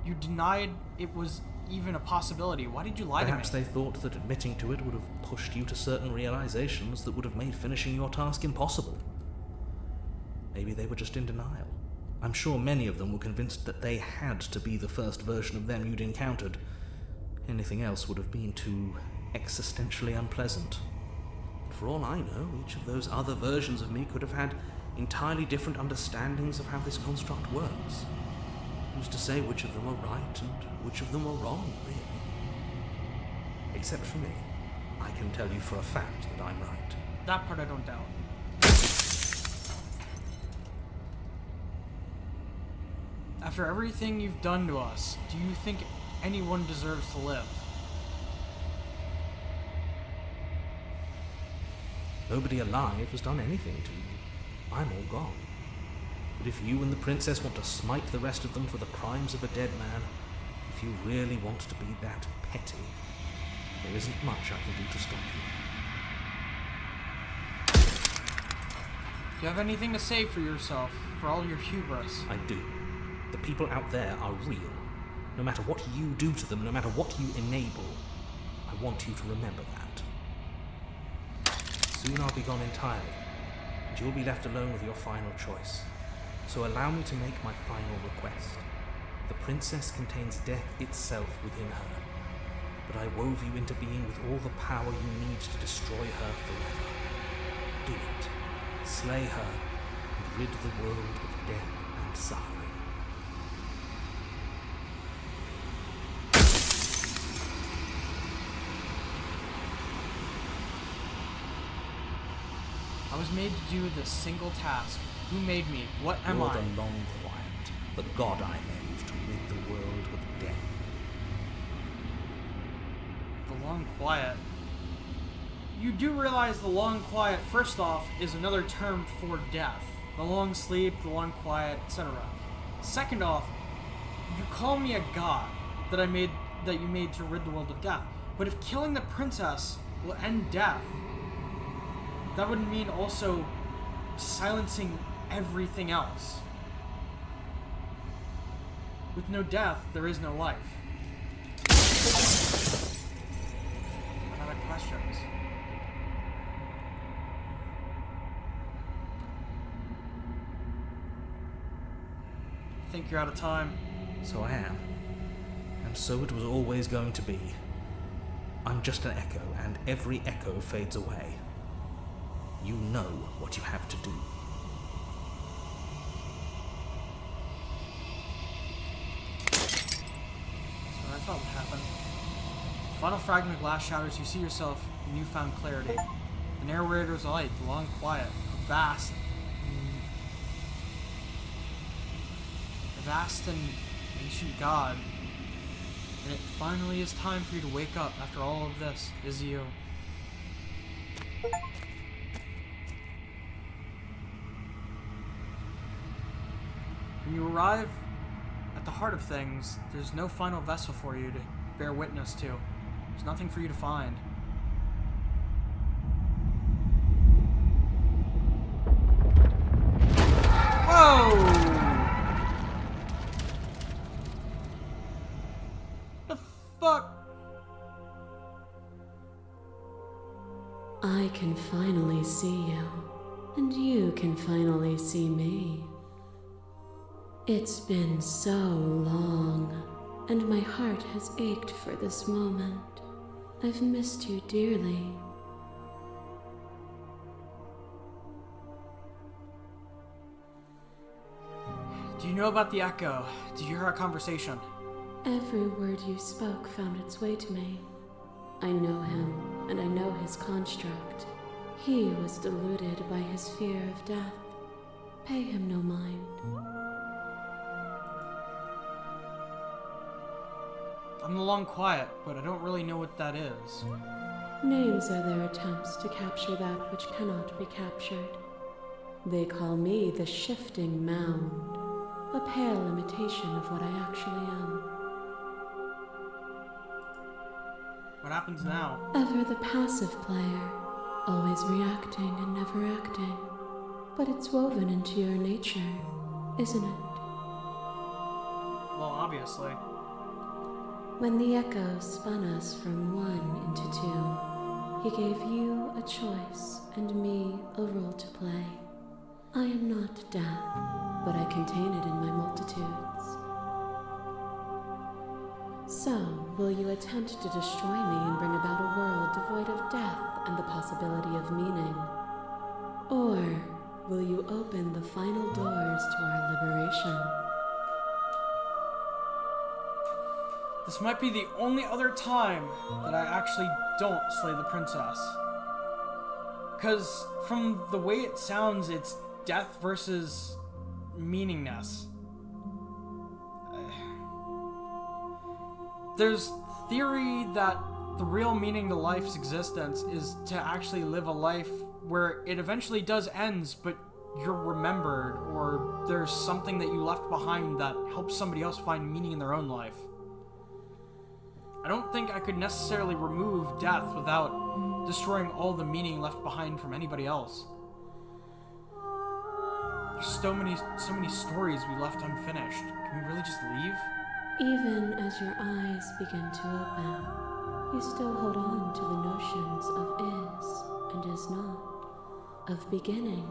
you denied it was even a possibility. Why did you lie Perhaps to me? they thought that admitting to it would have pushed you to certain realizations that would have made finishing your task impossible. Maybe they were just in denial. I'm sure many of them were convinced that they had to be the first version of them you'd encountered. Anything else would have been too existentially unpleasant. For all I know, each of those other versions of me could have had entirely different understandings of how this construct works. Who's to say which of them are right and which of them are wrong, really? Except for me. I can tell you for a fact that I'm right. That part I don't doubt. After everything you've done to us, do you think anyone deserves to live? Nobody alive has done anything to you. I'm all gone. But if you and the princess want to smite the rest of them for the crimes of a dead man, if you really want to be that petty, there isn't much I can do to stop you. Do you have anything to say for yourself, for all your hubris? I do. The people out there are real. No matter what you do to them, no matter what you enable, I want you to remember that. Soon I'll be gone entirely, and you'll be left alone with your final choice. So allow me to make my final request. The princess contains death itself within her, but I wove you into being with all the power you need to destroy her forever. Do it. Slay her, and rid the world of death and suffering. I was made to do this single task. Who made me? What am You're I? the long quiet, the god I made to rid the world of death. The long quiet. You do realize the long quiet, first off, is another term for death. The long sleep, the long quiet, etc. Second off, you call me a god that you made to rid the world of death. But if killing the princess will end death, that would mean also silencing everything else. With no death, there is no life. What other questions? I think you're out of time. So I am. And so it was always going to be. I'm just an echo, and every echo fades away. You know what you have to do. So I thought would happen. Final fragment of glass shatters, you see yourself in newfound clarity. The narrator's light, the long quiet, a vast and ancient god. And it finally is time for you to wake up after all of this, is you. When you arrive at the heart of things, there's no final vessel for you to bear witness to. There's nothing for you to find. Whoa! The fuck? I can finally see you, and you can finally see me. It's been so long, and my heart has ached for this moment. I've missed you dearly. Do you know about the Echo? Did you hear our conversation? Every word you spoke found its way to me. I know him, and I know his construct. He was deluded by his fear of death. Pay him no mind. I'm the long quiet, but I don't really know what that is. Names are their attempts to capture that which cannot be captured. They call me the shifting mound, a pale imitation of what I actually am. What happens now? Ever the passive player, always reacting and never acting. But it's woven into your nature, isn't it? Well, obviously. When the Echo spun us from one into two, he gave you a choice and me a role to play. I am not death, but I contain it in my multitudes. So, will you attempt to destroy me and bring about a world devoid of death and the possibility of meaning? Or will you open the final doors to our liberation? This might be the only other time that I actually don't slay the princess. Because from the way it sounds, it's death versus meaningness. There's theory that the real meaning to life's existence is to actually live a life where it eventually does ends, but you're remembered, or there's something that you left behind that helps somebody else find meaning in their own life. I don't think I could necessarily remove death without destroying all the meaning left behind from anybody else. There's so many stories we left unfinished. Can we really just leave? Even as your eyes begin to open, you still hold on to the notions of is and is not, of beginning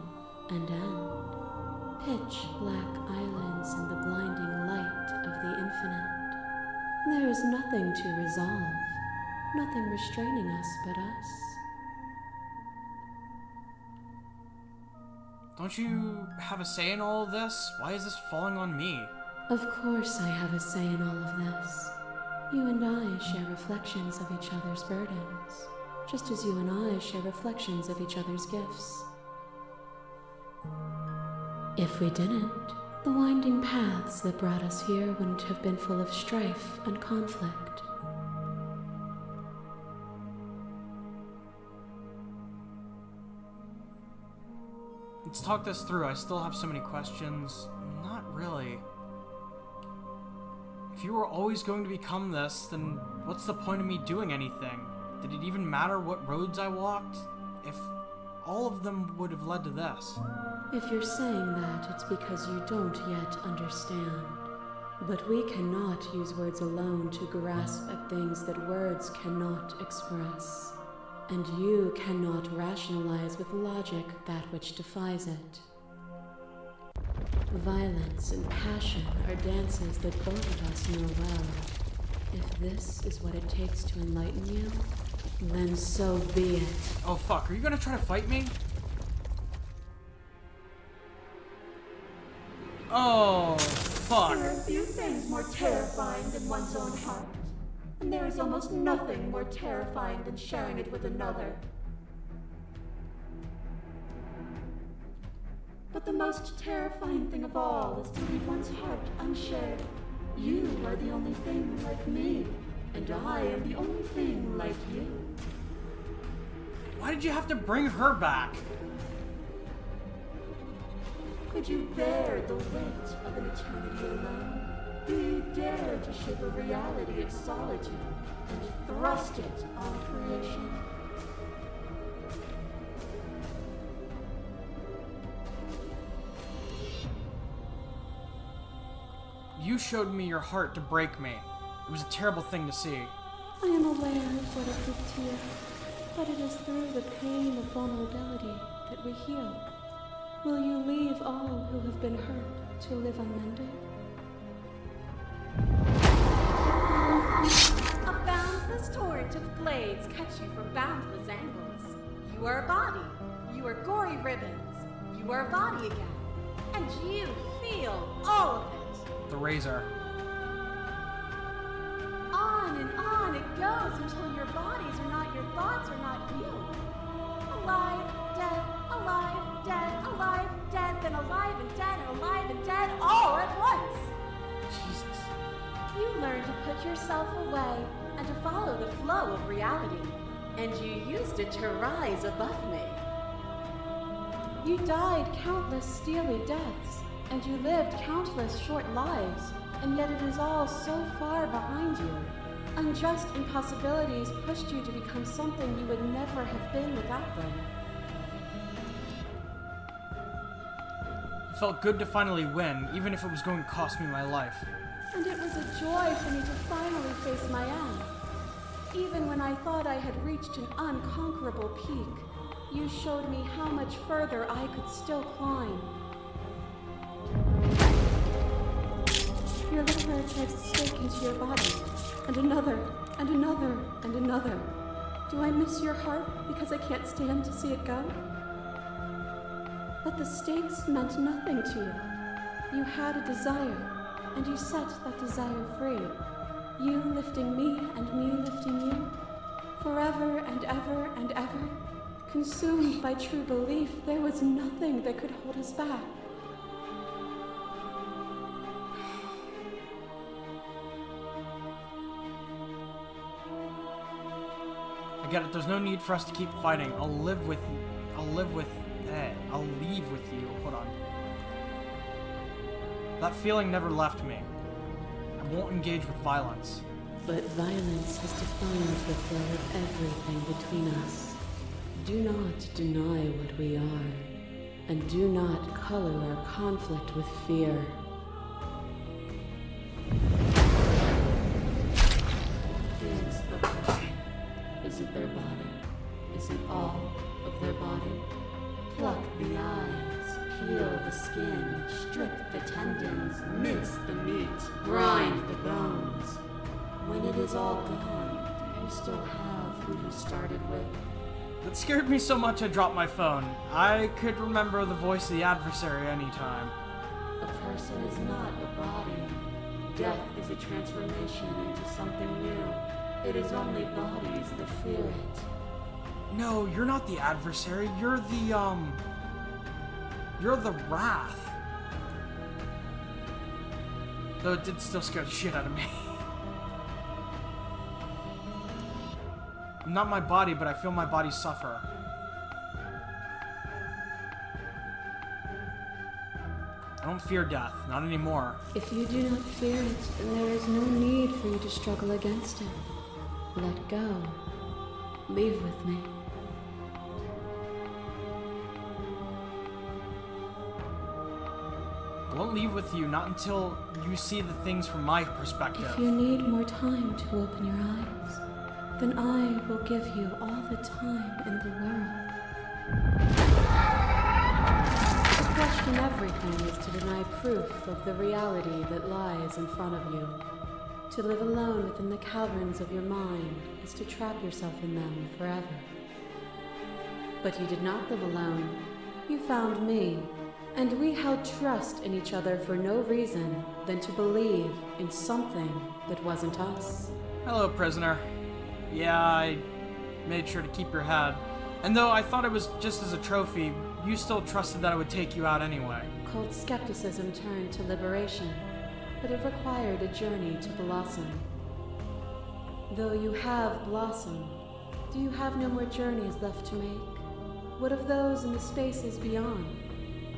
and end. pitch black islands in the blinding light of the infinite. There is nothing to resolve, nothing restraining us but us. Don't you have a say in all of this? Why is this falling on me? Of course I have a say in all of this. You and I share reflections of each other's burdens, just as you and I share reflections of each other's gifts. If we didn't, the winding paths that brought us here wouldn't have been full of strife and conflict. Let's talk this through. I still have so many questions. Not really. If you were always going to become this, then what's the point of me doing anything? Did it even matter what roads I walked? If all of them would have led to this. If you're saying that, it's because you don't yet understand. But we cannot use words alone to grasp at things that words cannot express. And you cannot rationalize with logic that which defies it. Violence and passion are dances that both of us know well. If this is what it takes to enlighten you, then so be it. Oh fuck, are you gonna try to fight me? Oh, fuck. There are few things more terrifying than one's own heart. And there is almost nothing more terrifying than sharing it with another. But the most terrifying thing of all is to leave one's heart unshared. You are the only thing like me, and I am the only thing like you. Why did you have to bring her back? Could you bear the weight of an eternity alone? Do you dare to shape a reality of solitude and thrust it on creation? You showed me your heart to break me. It was a terrible thing to see. I am aware of what it did to you, but it is through the pain of vulnerability that we heal. Will you leave all who have been hurt to live unmended? A boundless torrent of blades cut you from boundless angles. You are a body. You are gory ribbons. You are a body again. And you feel all of it. The razor. On and on it goes until your bodies are not your thoughts, are not you. Alive, dead, then alive and dead, all at once. Jesus. You learn to put yourself away and to follow the flow of reality, and you used it to rise above me. You died countless steely deaths, and you lived countless short lives, and yet it is all so far behind you. Unjust impossibilities pushed you to become something you would never have been without them. It felt good to finally win, even if it was going to cost me my life. And it was a joy for me to finally face my end. Even when I thought I had reached an unconquerable peak, you showed me how much further I could still climb. Your liver drives a stake into your body, and another, and another, and another. Do I miss your heart because I can't stand to see it go? But the stakes meant nothing to you. You had a desire, and you set that desire free. You lifting me and me lifting you. Forever and ever and ever. Consumed by true belief, there was nothing that could hold us back. I get it, there's no need for us to keep fighting. I'll leave with you. Hold on. That feeling never left me. I won't engage with violence. But violence has defined the flow of everything between us. Do not deny what we are, and do not color our conflict with fear. Is the person? Is it their body? Is it all of their body? Pluck the eyes, peel the skin, tendons, mince the meat, grind the bones. When it is all gone, do you still have who you started with? That scared me so much I dropped my phone. I could remember the voice of the adversary anytime. A person is not a body. Death is a transformation into something new. It is only bodies that fear it. No, you're not the adversary. You're the, You're the Wrath. Though it did still scare the shit out of me. I'm not my body, but I feel my body suffer. I don't fear death. Not anymore. If you do not fear it, then there is no need for you to struggle against it. Let go. Leave with me. I won't leave with you, not until you see the things from my perspective. If you need more time to open your eyes, then I will give you all the time in the world. To question everything is to deny proof of the reality that lies in front of you. To live alone within the caverns of your mind is to trap yourself in them forever. But you did not live alone. You found me, and we held trust in each other for no reason than to believe in something that wasn't us. Hello, prisoner. Yeah, I made sure to keep your head. And though I thought it was just as a trophy, you still trusted that I would take you out anyway. Cold skepticism turned to liberation, but it required a journey to blossom. Though you have blossomed, do you have no more journeys left to make? What of those in the spaces beyond?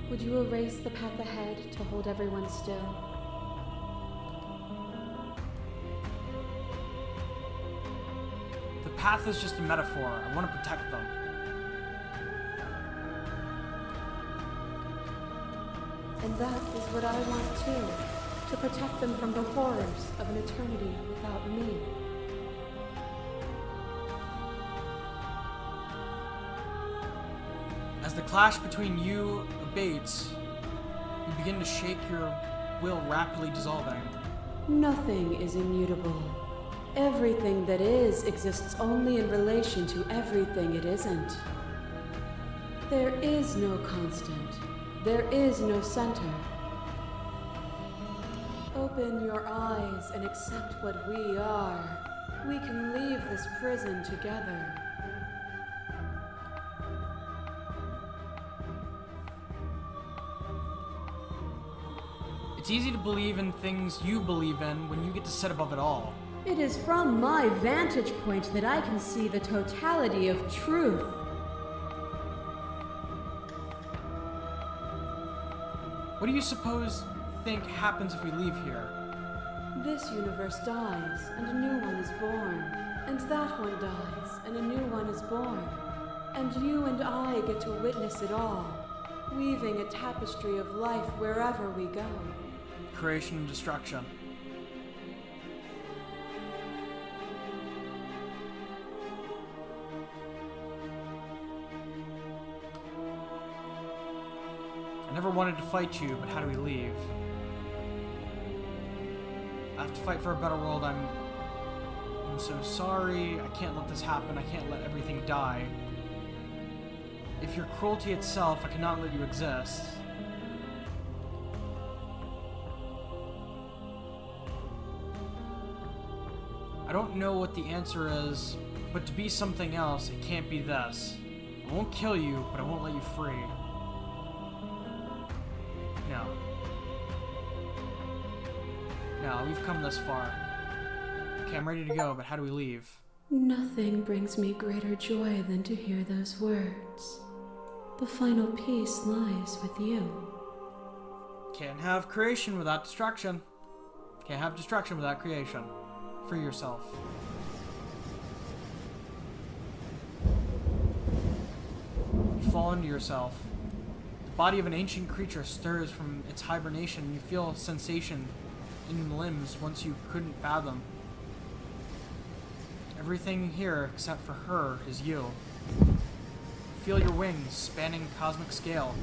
Would you erase the path ahead to hold everyone still? The path is just a metaphor. I want to protect them. And that is what I want too, to protect them from the horrors of an eternity without me. As the clash between you abates, you begin to shake, your will rapidly dissolving. Nothing is immutable. Everything that is exists only in relation to everything it isn't. There is no constant. There is no center. Open your eyes and accept what we are. We can leave this prison together. It's easy to believe in things you believe in when you get to sit above it all. It is from my vantage point that I can see the totality of truth. What do you think happens if we leave here? This universe dies, and a new one is born. And that one dies, and a new one is born. And you and I get to witness it all, weaving a tapestry of life wherever we go. Creation and destruction. I never wanted to fight you, but how do we leave? I have to fight for a better world. I'm so sorry. I can't let this happen. I can't let everything die. If you're cruelty itself, I cannot let you exist. I don't know what the answer is, but to be something else, it can't be this. I won't kill you, but I won't let you free. No. No, we've come this far. Okay, I'm ready to go, but how do we leave? Nothing brings me greater joy than to hear those words. The final piece lies with you. Can't have creation without destruction. Can't have destruction without creation. Free yourself. You fall into yourself. The body of an ancient creature stirs from its hibernation. You feel sensation in the limbs once you couldn't fathom. Everything here except for her is you. Feel your wings spanning cosmic scale,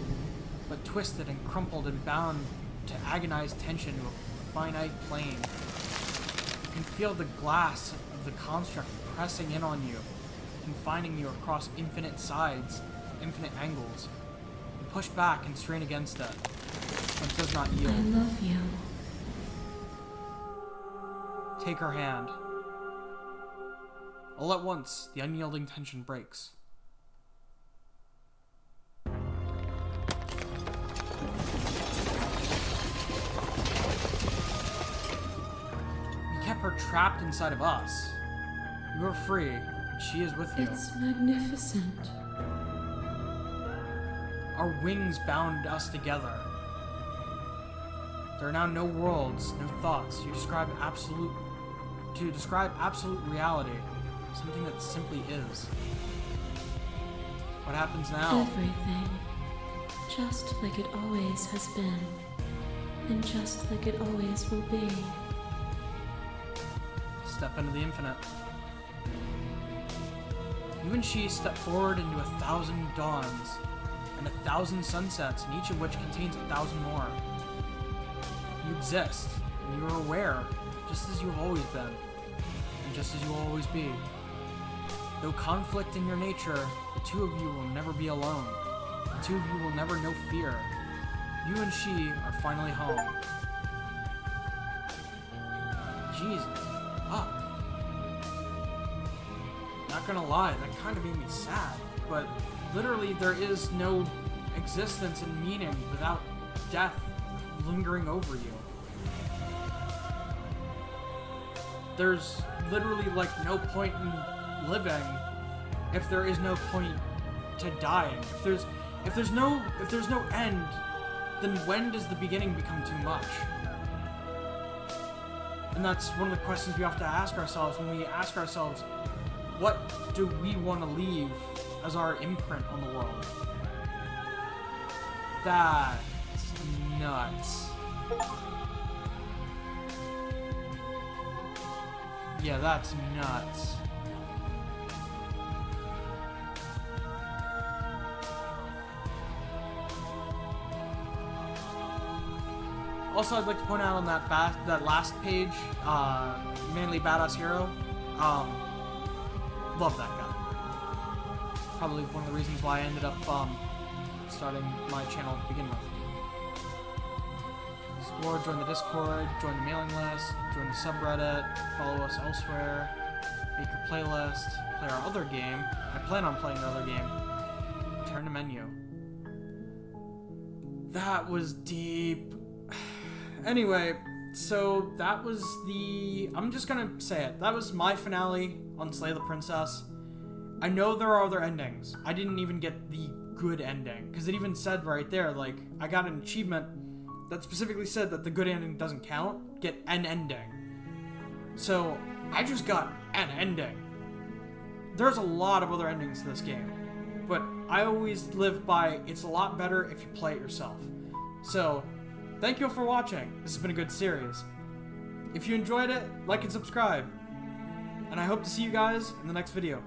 but twisted and crumpled and bound to agonized tension to a finite plane. You can feel the glass of the construct pressing in on you, confining you across infinite sides, infinite angles. You push back and strain against it, but it does not I yield. love you. Take her hand. All at once, the unyielding tension breaks. We kept her trapped inside of us. You are free, and she is with you. It's magnificent. Our wings bound us together. There are now no worlds, no thoughts. To describe absolute reality, something that simply is. What happens now? Everything. Just like it always has been. And just like it always will be. Step into the infinite. You and she step forward into 1,000 dawns, and 1,000 sunsets, and each of which contains 1,000 more. You exist, and you are aware, just as you have always been, and just as you will always be. Though conflict in your nature, the two of you will never be alone. The two of you will never know fear. You and she are finally home. Jesus. Fuck. Not gonna lie, that kind of made me sad. But literally, there is no existence and meaning without death lingering over you. There's literally like no point in living if there is no point to dying. If there's no end, then when does the beginning become too much? And that's one of the questions we have to ask ourselves when we ask ourselves, what do we want to leave as our imprint on the world? That's nuts. Yeah, that's nuts. Also, I'd like to point out on that last page, Manly Badass Hero, love that guy. Probably one of the reasons why I ended up starting my channel to begin with. Explore, join the Discord, join the mailing list, join the subreddit, follow us elsewhere, make your playlist, play our other game. I plan on playing the other game. Turn to menu. That was deep. Anyway, so that was I'm just gonna say it. That was my finale on Slay the Princess. I know there are other endings. I didn't even get the good ending, because it even said right there, like, I got an achievement that specifically said that the good ending doesn't count. Get an ending. So, I just got an ending. There's a lot of other endings to this game, but I always live by, it's a lot better if you play it yourself. So, thank you all for watching. This has been a good series. If you enjoyed it, like and subscribe. And I hope to see you guys in the next video.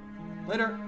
Later!